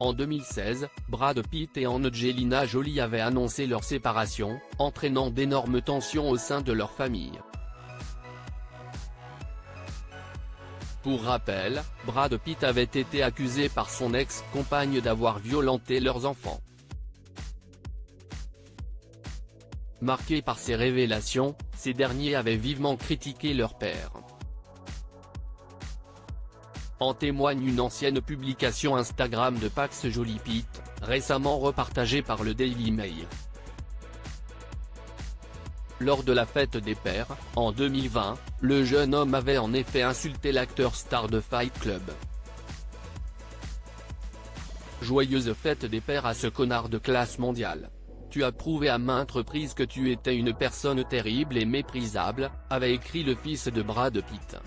En 2016, Brad Pitt et Angelina Jolie avaient annoncé leur séparation, entraînant d'énormes tensions au sein de leur famille. Pour rappel, Brad Pitt avait été accusé par son ex-compagne d'avoir violenté leurs enfants. Marqués par ces révélations, ces derniers avaient vivement critiqué leur père. En témoigne une ancienne publication Instagram de Pax Jolie Pitt, récemment repartagée par le Daily Mail. Lors de la fête des pères, en 2020, le jeune homme avait en effet insulté l'acteur star de Fight Club. Joyeuse fête des pères à ce connard de classe mondiale. Tu as prouvé à maintes reprises que tu étais une personne terrible et méprisable, avait écrit le fils de Brad Pitt.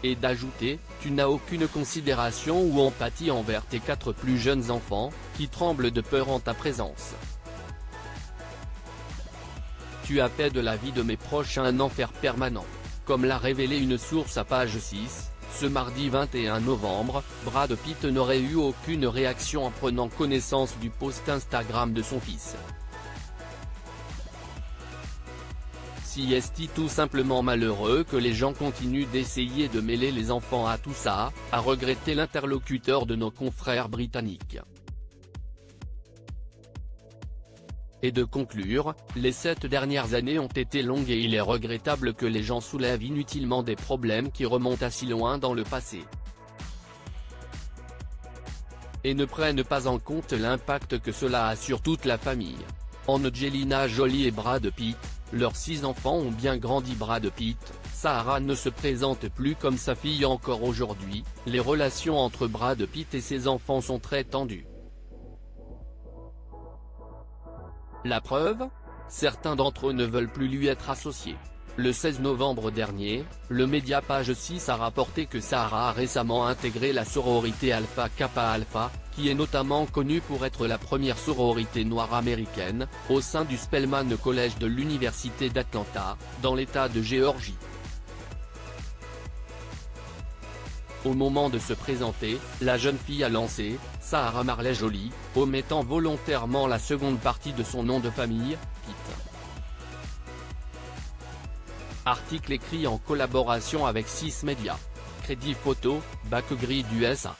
Et d'ajouter, tu n'as aucune considération ou empathie envers tes 4 plus jeunes enfants, qui tremblent de peur en ta présence. Tu as fait de la vie de mes proches un enfer permanent. Comme l'a révélé une source à page 6, ce mardi 21 novembre, Brad Pitt n'aurait eu aucune réaction en prenant connaissance du post Instagram de son fils. Si est-il tout simplement malheureux que les gens continuent d'essayer de mêler les enfants à tout ça, a regretté l'interlocuteur de nos confrères britanniques. Et de conclure, les 7 dernières années ont été longues et il est regrettable que les gens soulèvent inutilement des problèmes qui remontent assez loin dans le passé. Et ne prennent pas en compte l'impact que cela a sur toute la famille. Angelina Jolie et Brad Pitt, leurs 6 enfants ont bien grandi. Brad Pitt, Sarah ne se présente plus comme sa fille encore aujourd'hui, les relations entre Brad Pitt et ses enfants sont très tendues. La preuve ? Certains d'entre eux ne veulent plus lui être associés. Le 16 novembre dernier, le média Page 6 a rapporté que Sarah a récemment intégré la sororité Alpha Kappa Alpha, qui est notamment connue pour être la première sororité noire américaine, au sein du Spelman College de l'Université d'Atlanta, dans l'État de Géorgie. Au moment de se présenter, la jeune fille a lancé « Sarah Marley Jolie », omettant volontairement la seconde partie de son nom de famille, Pitt. Article écrit en collaboration avec 6 médias. Crédit photo, Backgrid USA.